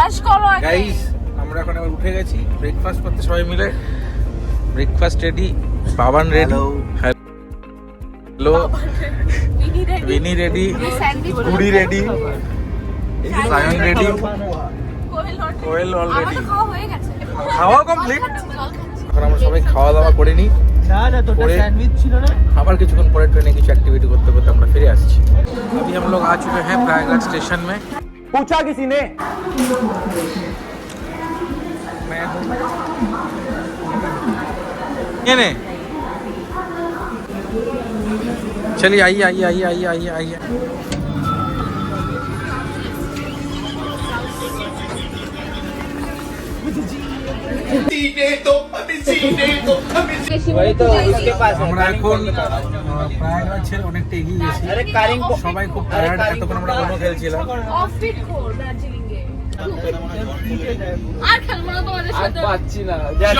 Brush করো আগে guys আমরা এখন আবার উঠে গেছি ব্রেকফাস্ট করতে সবাই মিলে। Breakfast ready, Baban ready, hello বিনি রেডি, গুড়ি রেডি, সায়ন রেডি, কোয়েল অলরেডি। খাওয়া হয়ে গেছে, খাওয়া কমপ্লিট। এখন আমরা সবাই খাওয়া দাওয়া করে নিই, আবার কিছুক্ষণ পরে ট্রেনে কিছু অ্যাক্টিভিটি করতে করতে আমরা ফিরে আসছি। अभी हम लोग आ चुके हैं प्रयागराज स्टेशन में। पूछा किसी ने? ये ने चलिए आइए आइए आइए आइए आइए आइए। আমরা এখন প্রয়াগরাজ ছেড়ে অনেকটা এগিয়ে গেছি। সবাই খুব টায়ার্ড, এতক্ষণ আমরা কোনো খেলছিলাম। অফিট খোর দার্জিলিং এ আর খেলবো না তোমাদের সাথে। পাচ্ছি না।